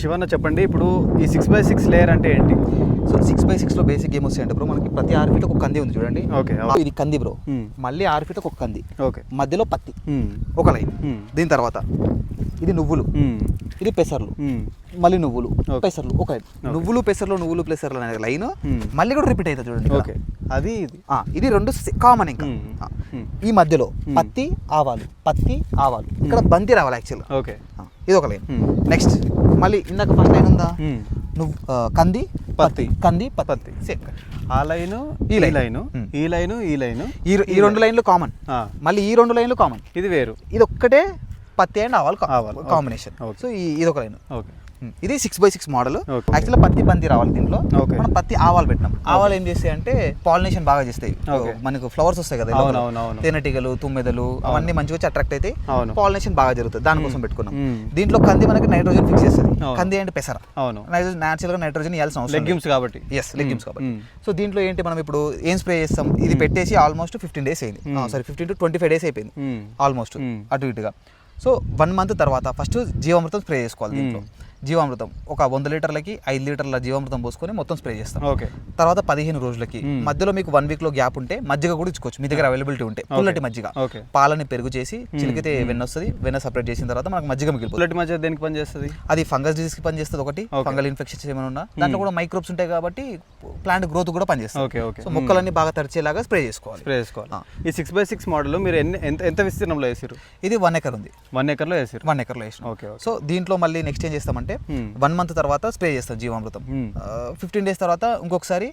శివన్న చెప్పండి, ఇప్పుడు ఈ 6x6 లేయర్ అంటే ఏంటి? సో 6x6లో బేసిక్ ఏం వస్తాయంటే బ్రో, మనకి ప్రతి 6 ఫీట్ ఒక కంది ఉంది చూడండి. ఓకే, ఇది కంది బ్రో. మళ్ళీ 6 ఫీట్ ఒక కంది. ఓకే, మధ్యలో పత్తి ఒక లైన్. దీని తర్వాత ఇది నువ్వులు, ఇది పెసర్లు, మళ్ళీ నువ్వులు పెసర్లు ఒక లైన్. నువ్వులు పెసర్లు అనే లైన్ మళ్ళీ కూడా రిపీట్ అవుతుంది చూడండి. ఓకే, అది ఇది రెండు కామన్. ఇంకా ఈ మధ్యలో పత్తి ఆవాలు ఇక్కడ బంతి రావాలి యాక్చువల్గా. ఓకే, ఇది ఒక లైన్. నెక్స్ట్ మళ్ళీ ఇందాక ఫస్ట్ లైన్ ఉందా, నువ్వు కంది పత్తి సేమ్. ఆ లైను ఈ లైను ఈ లైను ఈ లైను ఈ రెండు లైన్లు కామన్. మళ్ళీ ఈ రెండు లైన్లు కామన్. ఇది వేరు. ఇది ఒక్కటే పత్తి అండ్ ఆవాలు కాంబినేషన్. సో ఇది ఒక లైన్. ఓకే, ఇది 6x6 మోడల్. యాక్చువల్గా పత్తి బంతి రావాలి దీంట్లో. మనం పత్తి ఆవాలు పెట్టినాం. ఆవాలు ఏం చేస్తాయి అంటే పాలినేషన్ బాగా చేస్తాయి. మనకు ఫ్లవర్స్ వస్తాయి కదా, తేనెటీగలు తుమ్మెదలు అవన్నీ మంచిగా వచ్చి అట్రాక్ట్ అయితే పాలినేషన్ బాగా జరుగుతుంది. దానికోసం పెట్టుకున్నాం. దీంట్లో కంది మనకి నైట్రోజన్ ఫిక్స్ చేస్తుంది. కంది అంటే పెసర, నేచురల్ గా నైట్రోజన్ ఇవ్వాల్సిన అవసరం లెగ్యూమ్స్ కాబట్టి. లెగ్యూమ్స్ కాబట్టి. సో దీంట్లో ఏంటి, మనం ఇప్పుడు ఏం స్ప్రే చేస్తాం, ఇది పెట్టేసి ఆల్మోస్ట్ 15 days అయింది. సారీ 15 to 25 days అయిపోయింది ఆల్మోస్ట్ అటు ఇటుగా. సో 1 month తర్వాత ఫస్ట్ జీవామృతం స్ప్రే చేసుకోవాలి. దీంట్లో జీవామృతం ఒక 100 లీటర్లకి 5 లీటర్ల జీవామృతం పోసుకొని మొత్తం స్ప్రే చేస్తాం. ఓకే, తర్వాత 15 రోజులకి మధ్యలో మీకు 1 week లో గ్యాప్ ఉంటే మజ్జిగ కూడా ఇచ్చుకోవచ్చు మీ దగ్గర అవైలబిలిటీ ఉంటే. పుల్లటి మజ్జిగ, పాలని పెరుగు చేసి చిలికితే వెన్న వస్తుంది. వెన్న సపరేట్ చేసిన తర్వాత మనకు మజ్జిగ మిగిలిపోతుంది. పుల్లటి మజ్జిగ దేనికి పని చేస్తుంది? అది ఫంగస్ డిసీజ్ కి పని చేస్తుంది. ఒకటి ఫంగల్ ఇన్ఫెక్షన్స్ ఏమైనా ఉన్నా దాంట్లో కూడా మైక్రోబ్స్ ఉంటాయి కాబట్టి ప్లాంట్ గ్రోత్ కూడా పనిచేస్తుంది. Okay, okay. సో మొక్కలన్నీ బాగా తడిచేలాగా స్ప్రే చేసుకోవాలి. ఈ 6x6 మోడల్ మీరు ఎంత విస్తీర్ణంలో వేసారు? ఇది 1 acre ఉంది. 1 acre లో వేసారు. 1 acre లో వేసాం. ఓకే. సో దీంట్లో మళ్ళీ నెక్స్ట్ ఏం చేస్తామంటే 1 month తర్వాత స్ప్రే చేస్తాం జీవామృతం. 15 days తర్వాత ఇంకొకసారి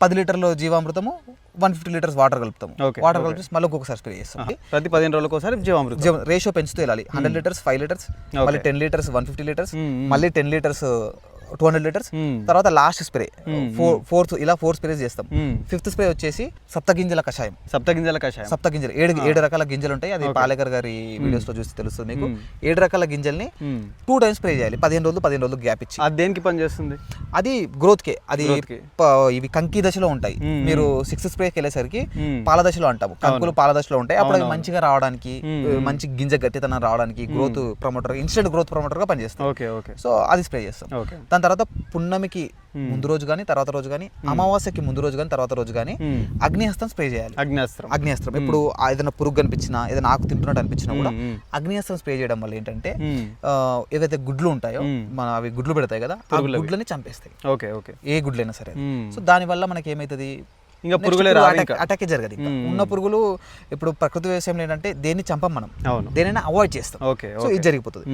10 లీటర్ల జీవామృతము 150 liters వాటర్ కలుపుతాము. వాటర్ కలిపి మళ్ళీ ఇంకొకసారి స్ప్రే చేస్తాం. ప్రతి 15 రోజులకు ఒకసారి జీవామృతం రేషియో పెంచుతూ వెళ్ళాలి. 100 liters 5 liters, మళ్ళీ 10 liters 150 liters, మళ్ళీ 10 liters 200 liters. తర్వాత లాస్ట్ స్ప్రే ఇలా 4 స్ప్రేస్ చేస్తాం. 5th స్ప్రే వచ్చేసి సప్తగింజల కషాయం. సప్తగింజలు 7 రకాల గింజలు ఉంటాయి. అది పాలేకర్ గారి వీడియోస్ లో చూసి తెలుస్తుంది మీకు. 7 రకాల గింజల్ని 2 times స్ప్రే చేయాలి. 15 రోజులు గ్యాప్ ఇచ్చి. అది దేనికి పని చేస్తుంది? అది గ్రోత్ కే. అది ఇవి కంకి దశలో ఉంటాయి. మీరు 6th స్ప్రేకి వెళ్ళేసరికి పాల దశలో అంటాము. కంకులు పాల దశలో ఉంటాయి. అప్పుడు అవి మంచిగా రావడానికి, మంచి గింజ గట్టితనం రావడానికి growth promoter, instant growth promoter గా పనిచేస్తాం. సో అది స్ప్రే చేస్తాం. దాని తర్వాత పున్నమికి ముందు రోజు కానీ తర్వాత రోజు కానీ, అమావాస్యకి ముందు రోజు కానీ తర్వాత రోజు కానీ అగ్నిహస్త్రం స్ప్రే చేయాలి. అగ్నిహస్త్రం ఇప్పుడు ఏదైనా పురుగు కనిపించినా, ఏదైనా ఆకు తింటున్నట్టు అనిపించినా కూడా అగ్నిహస్త్రం స్ప్రే చేయడం వల్ల ఏంటంటే ఏవైతే గుడ్లు ఉంటాయో అవి గుడ్లు పెడతాయి కదా, ఆ గుడ్లని చంపేస్తాయి. ఏ గుడ్లైనా సరే. సో దాని వల్ల మనకి ఏమైతుంది, ఇంకా పురుగులే అటాకే జరగదు. ఉన్న పురుగులు ఇప్పుడు ప్రకృతి వ్యవసాయంలో ఏంటంటే దేన్ని చంపం మనం, దేనైనా అవాయిడ్ చేస్తాం. సో ఇది జరిగిపోతుంది.